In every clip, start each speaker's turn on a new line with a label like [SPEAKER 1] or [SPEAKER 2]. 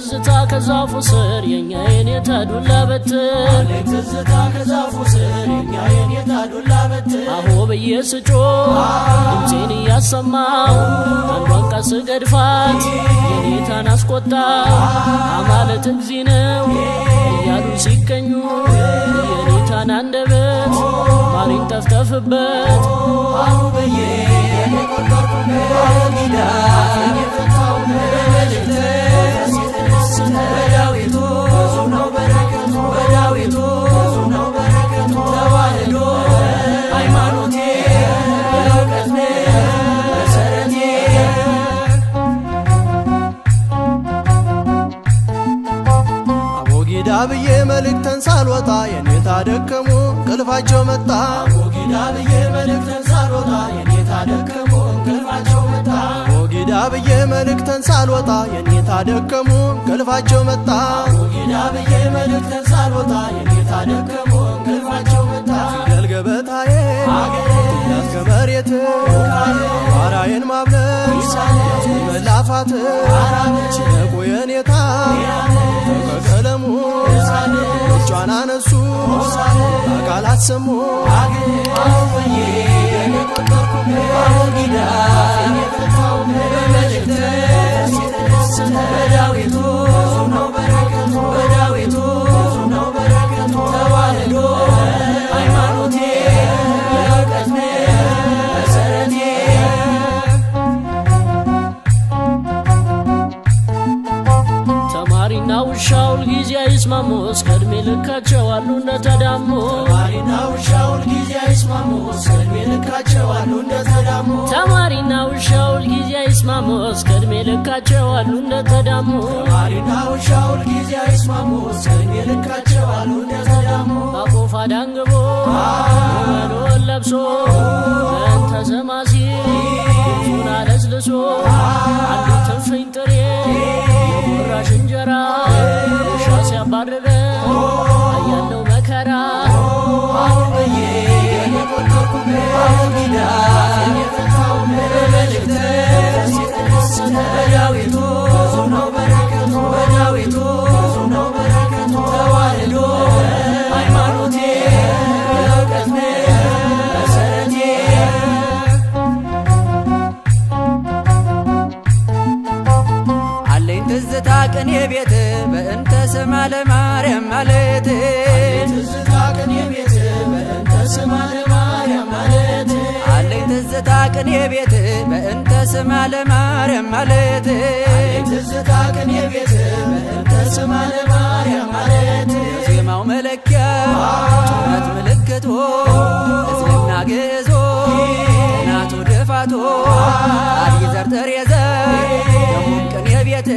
[SPEAKER 1] ትዝታ ከዛፉ ስር የኛ የኔታ ዱላ በትር
[SPEAKER 2] አለኝ ትዝታ ከዛፉ ስር የኛ የኔታ ዱላ በትር
[SPEAKER 1] አሆ ብዬ ስጮህ ድምፄን እያሰማው አንዷን ቀስ ገድፋት የኔታን አስቆጣው አማለት እግዚ ነው እያሉ ሲገኙ የኔታን አንደበት ማሪን ተፍተፍበት
[SPEAKER 2] አሁ ብዬ የቆጠርኩበት ኪዳን የፈታሁበት በመልእክት የተደሰተ በዳዊቱ ብዙ ነው በረከቱ በዳዊቱ ብዙ ነው በረከቱ ተዋህዶ ሃይማኖቴ የእውቀት መሰረቴ
[SPEAKER 3] አቦጊዳ ብዬ መልእክተን ሳልወጣ የኔታ ደከሙ እንቅልፋቸው መጣ
[SPEAKER 2] አቦጊዳ ብዬ መልእክተን ሳልወጣ የኔታ ደከሙ እንቅልፋቸው መጣ
[SPEAKER 3] አቦጊዳ ብዬ መልእክተን ሳልወጣ የኔታ ደከሙ እንቅልፋቸው መጣ
[SPEAKER 2] አቦጊዳ ብዬ መልእክተን ሳልወጣ የኔታ ደከሙ እንቅልፋቸው መጣ
[SPEAKER 3] ፊደል ገበታዬ ያዝ ከመሬት አዋራዬን ማብለስ መላፋት ችነቁ የኔታ ከቀለሙ እጇን አነሱ አካላት ሰሙ
[SPEAKER 2] አሁንዬ የቆጠርኩበት አቦጊዳ የፈታሁበት በመልእክት የተደሰተ በዳዊቱ ብዙ ነው በረከቱ በዳዊቱ ብዙ ነው በረከቱ ተዋህዶ ሃይማኖቴ የእውቀት መሰረቴ
[SPEAKER 1] ተማሪና ውሻው ሁልጊዜ አይስማሙ እስከ ዕድሜ ልካቸው አሉ እንደተዳሙ
[SPEAKER 2] ተማሪና ውሻው ሁልጊዜ አይስማሙ እስከ ዕድሜ ልካቸው አሉ እንደተዳሙ
[SPEAKER 1] ተማሪና ውሻው ሁልጊዜ አይስማሙ እስከ ዕድሜ ልካቸው አሉ እንደተዳሙ
[SPEAKER 2] ተማሪና ውሻው ሁልጊዜ አይስማሙ እስከ ዕድሜ ልካቸው አሉ እንደተዳሙ
[SPEAKER 1] አቆፋ ዳንግቦ ወሎን ለብሶ እንተ ሰማሲ ፊቱን አለስልሶ አንዱ ትንፍኝ ጥሬ የቁራሽ እንጀራ ውሻ ሲያባርረው አያለው መከራ
[SPEAKER 2] አሁን ብዬ የቆጠርኩበት አቦጊዳ የፈታሁበት በመልእክት የተደሰተ በዳዊቱ ብዙ ነው በረከቱ በዳዊቱ ብዙ ነው በረከቱ ተዋህዶ ሃይማኖቴ የእውቀት መሰረቴ
[SPEAKER 4] አለኝ ትዝታ ቅኔ ቤት በእንተ ስማ ለማርያም ማለት
[SPEAKER 2] ትዝታ ቅኔ ቤት በእንተ ስማ ለማርያም ማለት
[SPEAKER 4] አለኝ ትዝታ ቅኔ ቤት በእንተ ስማ ለማርያም ማለት
[SPEAKER 2] ትዝታ ቅኔ ቤት በእንተ ስማ ለማርያም ማለት
[SPEAKER 4] ዜማው መለኪያ ጩኸት ምልክቶ እዝልና ግዞ ናቱ ድፋቶ አድይ ዘርተር የዘ ደሙም ቅኔ ቤት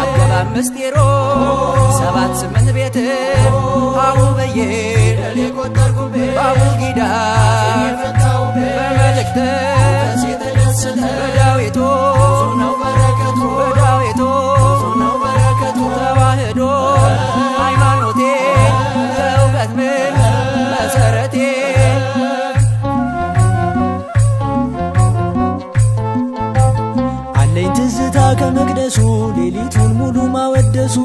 [SPEAKER 4] አገባብ ምስጢሮ 7-8 ቤት አቡ በዬ
[SPEAKER 2] የቆጠርኩበት
[SPEAKER 4] በአቦጊዳ
[SPEAKER 2] የፈታሁበት
[SPEAKER 4] በመልእክት
[SPEAKER 2] የተደሰተ
[SPEAKER 4] በዳዊቱ
[SPEAKER 2] ብዙ ነው በረከቱ
[SPEAKER 4] በዳዊቱ
[SPEAKER 2] ብዙ ነው በረከቱ
[SPEAKER 4] ተዋህዶ ሃይማኖቴ የእውቀት መሰረቴ
[SPEAKER 3] አለኝ ትዝታ ከመቅደሱ ሌሊቱን ሙሉ ማወደሱ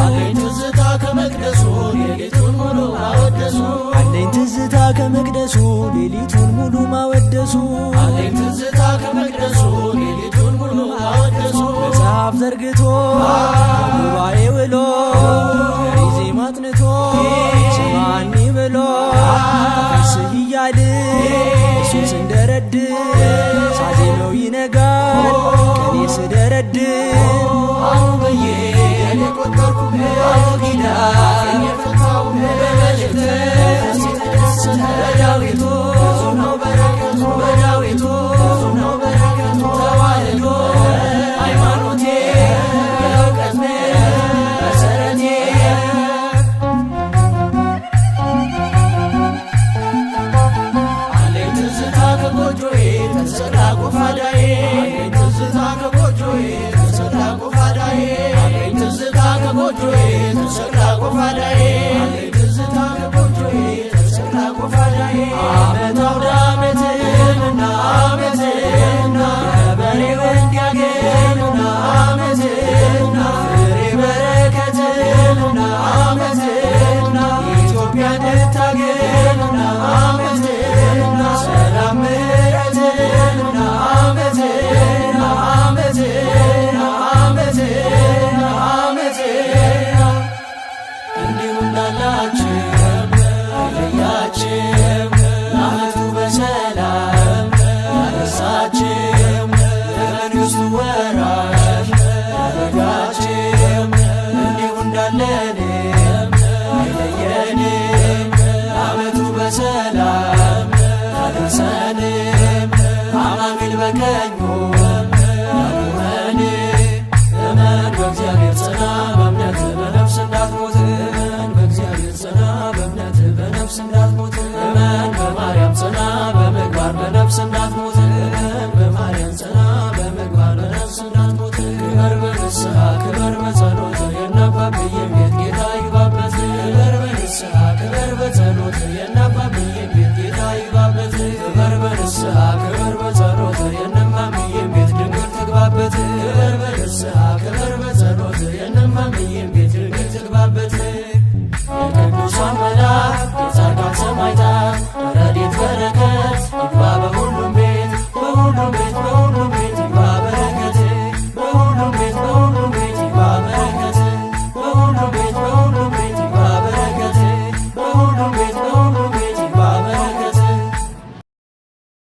[SPEAKER 2] አለኝ ትዝታ ከመቅደሱ ሌሊቱን ሙሉ ማወደሱ
[SPEAKER 3] አለኝ ትዝታ ከመቅደሱ ሌሊቱን ሙሉ ማወደሱ
[SPEAKER 2] አለኝ ትዝታ ከመቅደሱ ሌሊቱን ሙሉ ማወደሱ
[SPEAKER 3] መጽሐፍ ዘርግቶ ጉባኤ ውሎ ዜማ አጥንቶ ስማኒ ብሎ ተፈስህ እያል እሱን ስንደረድር ሳዜመው ይነጋል ቀኔ ስደረድር